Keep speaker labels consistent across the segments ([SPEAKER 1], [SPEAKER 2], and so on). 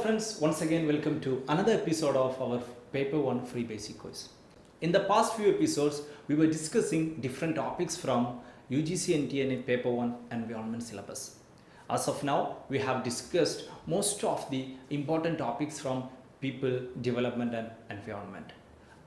[SPEAKER 1] friends, once again welcome to another episode of our Paper 1 free basic course. In the past few episodes, we were discussing different topics from UGC NTNA Paper 1 Environment syllabus. As of now, we have discussed most of the important topics from people, development and environment.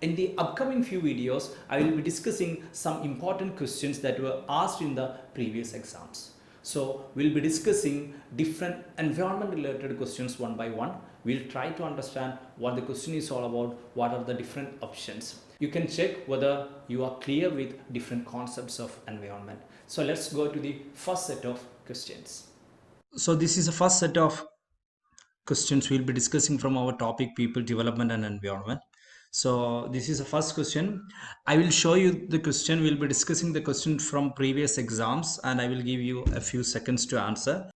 [SPEAKER 1] In the upcoming few videos, I will be discussing some important questions that were asked in the previous exams. So we'll be discussing different environment related questions one by one. We'll try to understand what the question is all about, what are the different options. You can check whether you are clear with different concepts of environment. So let's go to the first set of questions. So this is the first set of questions we'll be discussing from our topic people, development and environment. So this is the first question. I will show you the question. We'll be discussing the question from previous exams and I will give you a few seconds to answer.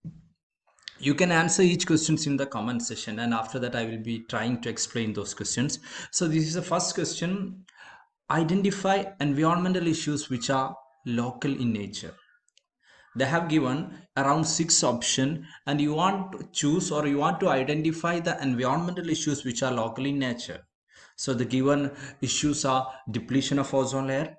[SPEAKER 1] You can answer each questions in the comment section and after that I will be trying to explain those questions. So this is the first question. Identify environmental issues which are local in nature. They have given around 6 options and you want to choose or you want to identify the environmental issues which are local in nature. So the given issues are depletion of ozone layer,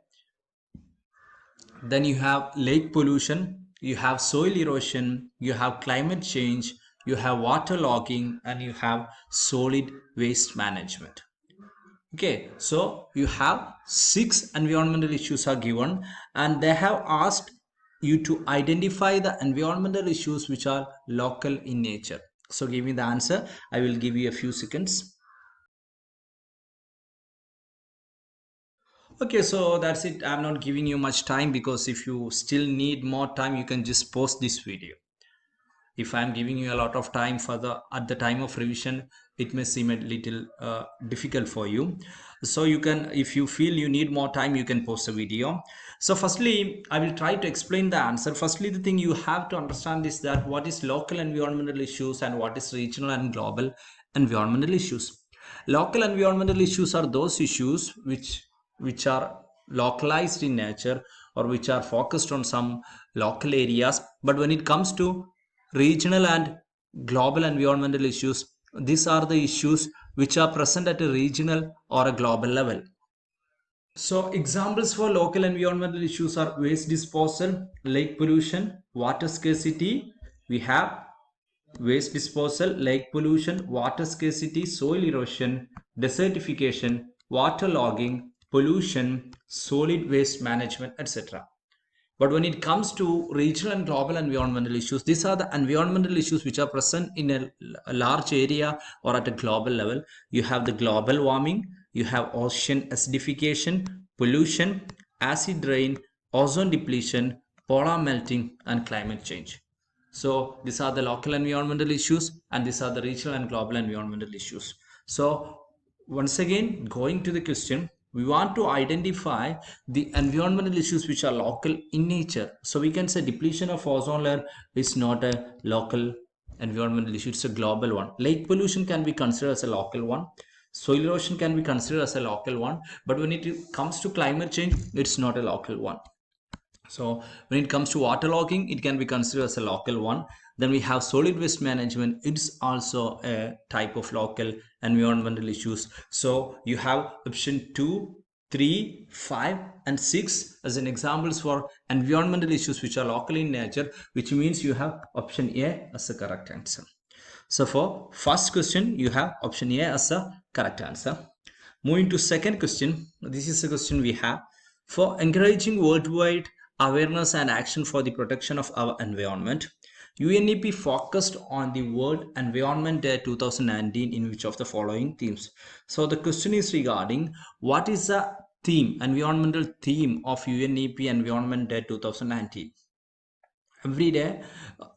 [SPEAKER 1] then you have lake pollution, you have soil erosion, you have climate change, you have water logging and you have solid waste management. Okay, so you have 6 environmental issues are given and they have asked you to identify the environmental issues which are local in nature. So give me the answer. I will give you a few seconds. Okay, so that's it. I'm not giving you much time because if you still need more time, you can just pause this video. If I'm giving you a lot of time for at the time of revision, it may seem a little difficult for you. So you can, if you feel you need more time, you can pause the video. So firstly, I will try to explain the answer. Firstly, the thing you have to understand is that what is local environmental issues and what is regional and global environmental issues. Local environmental issues are those issues which are localized in nature or which are focused on some local areas. But when it comes to regional and global environmental issues, these are the issues which are present at a regional or a global level. So examples for local environmental issues are waste disposal, lake pollution, water scarcity. We have waste disposal, lake pollution, water scarcity, soil erosion, desertification, water logging, pollution, solid waste management, etc. But when it comes to regional and global environmental issues, these are the environmental issues which are present in a large area or at a global level. You have the global warming, you have ocean acidification, pollution, acid rain, ozone depletion, polar melting, and climate change. So these are the local environmental issues and these are the regional and global environmental issues. So once again, going to the question, we want to identify the environmental issues which are local in nature. So we can say depletion of ozone layer is not a local environmental issue, it's a global one. Lake pollution can be considered as a local one. Soil erosion can be considered as a local one. But when it comes to climate change, it's not a local one. So when it comes to water logging, it can be considered as a local one. Then we have solid waste management. It's also a type of local environmental issues. So you have option 2, 3, 5 and 6 as an examples for environmental issues which are local in nature, which means you have option A as the correct answer. So for first question, you have option A as a correct answer. Moving to second question, this is the question we have. For encouraging worldwide awareness and action for the protection of our environment, UNEP focused on the World Environment Day 2019 in which of the following themes? So the question is regarding what is the theme, environmental theme of UNEP Environment Day 2019? Every day,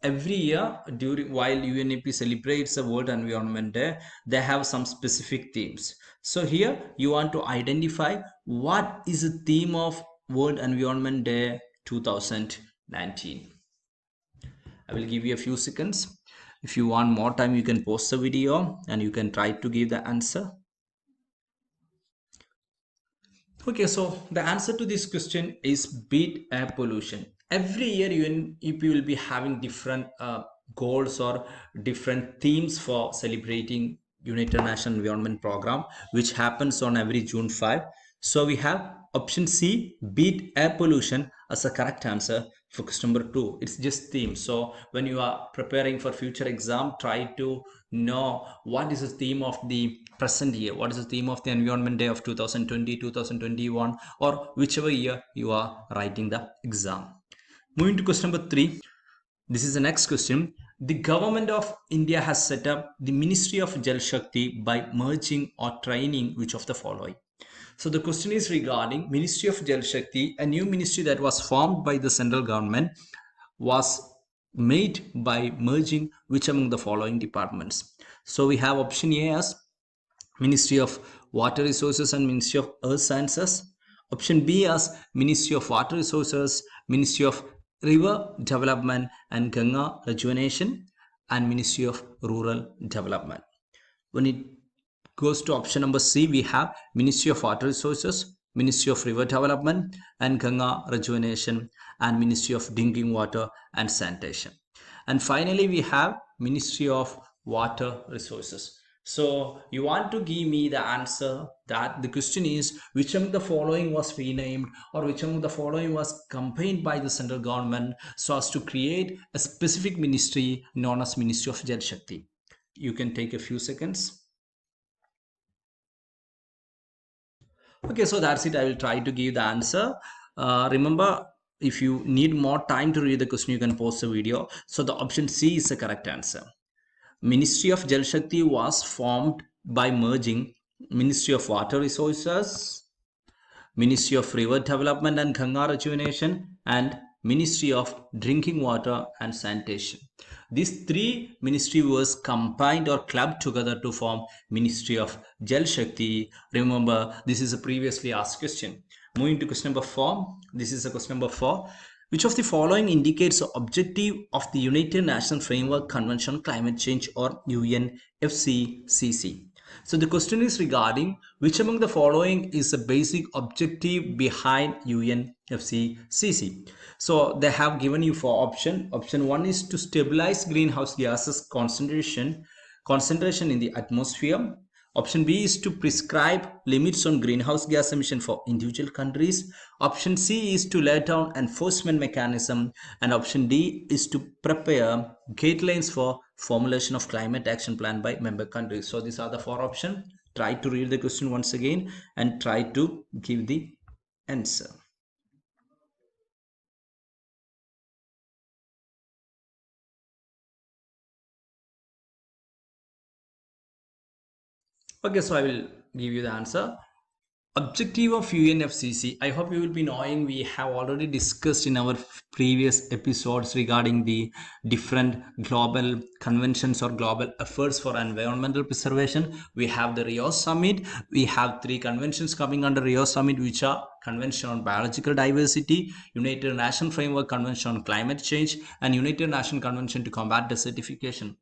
[SPEAKER 1] every year, during while UNEP celebrates the World Environment Day, they have some specific themes. So here you want to identify what is the theme of World Environment Day 2019. I will give you a few seconds. If you want more time, you can pause the video and you can try to give the answer. Okay, so the answer to this question is beat air pollution. Every year UNEP will be having different goals or different themes for celebrating United Nations Environment Program, which happens on every June 5. So we have option C, beat air pollution, as a correct answer for question number 2. It's just theme. So when you are preparing for future exam, try to know what is the theme of the present year, what is the theme of the Environment Day of 2020, 2021, or whichever year you are writing the exam. Moving to question number 3. This is the next question. The government of India has set up the Ministry of Jal Shakti by merging or training which of the following? So the question is regarding Ministry of Jal Shakti, a new ministry that was formed by the central government, was made by merging which among the following departments? So we have option A as Ministry of Water Resources and Ministry of Earth Sciences. Option B as Ministry of Water Resources, Ministry of River Development and Ganga Rejuvenation, and Ministry of Rural Development. When it goes to option number C, we have Ministry of Water Resources, Ministry of River Development and Ganga Rejuvenation, and Ministry of Drinking Water and Sanitation. And finally, we have Ministry of Water Resources. So you want to give me the answer that the question is which among the following was renamed or which among the following was campaigned by the central government so as to create a specific ministry known as Ministry of Jal Shakti. You can take a few seconds. Okay, so that's it. I will try to give the answer. Remember, if you need more time to read the question, you can pause the video. So the option C is the correct answer. Ministry of Jal Shakti was formed by merging Ministry of Water Resources, Ministry of River Development and Ganga Rejuvenation, and Ministry of Drinking Water and Sanitation. These three ministries was combined or clubbed together to form Ministry of Jal Shakti. Remember, this is a previously asked question. Moving to question number 4. This is a question number 4. Which of the following indicates the objective of the United Nations Framework Convention on Climate Change or UNFCCC? So the question is regarding which among the following is the basic objective behind UNFCCC. So they have given you 4 options. Option 1 is to stabilize greenhouse gases concentration in the atmosphere. Option B is to prescribe limits on greenhouse gas emission for individual countries. Option C is to lay down enforcement mechanism. And option D is to prepare guidelines for formulation of climate action plan by member countries. So these are the 4 options. Try to read the question once again and try to give the answer. Okay, so I will give you the answer. Objective of UNFCCC, I hope you will be knowing we have already discussed in our previous episodes regarding the different global conventions or global efforts for environmental preservation. We have the Rio Summit. We have 3 conventions coming under Rio Summit, which are Convention on Biological Diversity, United Nations Framework Convention on Climate Change, and United Nations Convention to Combat Desertification.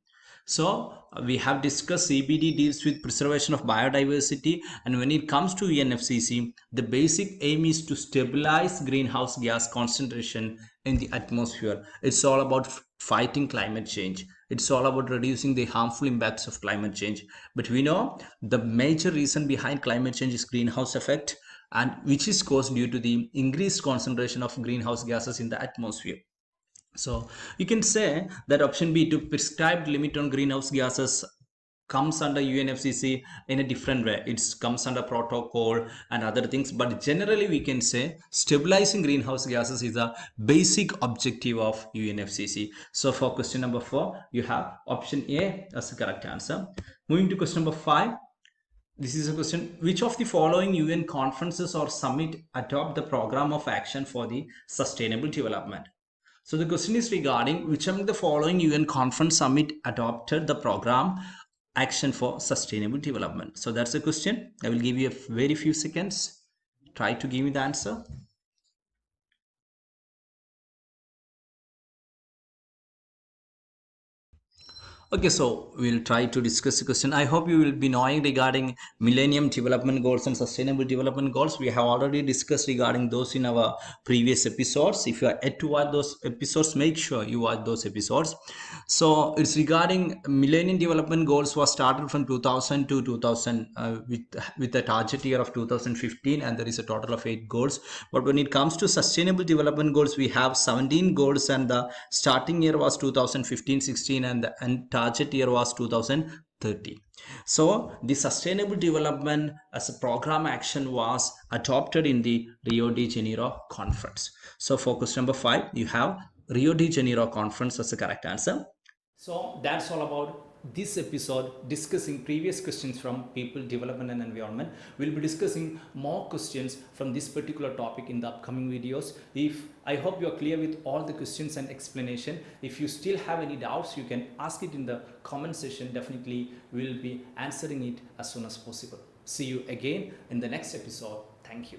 [SPEAKER 1] So we have discussed CBD deals with preservation of biodiversity, and when it comes to UNFCCC, the basic aim is to stabilize greenhouse gas concentration in the atmosphere. It's all about fighting climate change. It's all about reducing the harmful impacts of climate change. But we know the major reason behind climate change is greenhouse effect, and which is caused due to the increased concentration of greenhouse gases in the atmosphere. So you can say that option B, to prescribed limit on greenhouse gases, comes under UNFCCC in a different way. It comes under protocol and other things, but generally we can say stabilizing greenhouse gases is a basic objective of UNFCCC. So for question number 4, you have option A as the correct answer. Moving to question number 5. This is a question. Which of the following UN conferences or summit adopt the program of action for the sustainable development? So the question is regarding which among the following UN conference summit adopted the program action for sustainable development. So that's the question. I will give you a very few seconds. Try to give me the answer. Okay, so we'll try to discuss the question. I hope you will be knowing regarding Millennium Development Goals and Sustainable Development Goals. We have already discussed regarding those in our previous episodes. If you are yet to watch those episodes, make sure you watch those episodes. So it's regarding Millennium Development Goals was started from 2000 to 2000 with a target year of 2015, and there is a total of 8 goals. But when it comes to Sustainable Development Goals, we have 17 goals, and the starting year was 2015-16, and the target year was 2030. So the sustainable development as a program action was adopted in the Rio de Janeiro conference. So for question number 5, you have Rio de Janeiro conference as a correct answer. So that's all about this episode, discussing previous questions from people, development and environment. We'll be discussing more questions from this particular topic in the upcoming videos. If I hope you're clear with all the questions and explanation. If you still have any doubts, you can ask it in the comment section. Definitely we'll be answering it as soon as possible. See you again in the next episode. Thank you.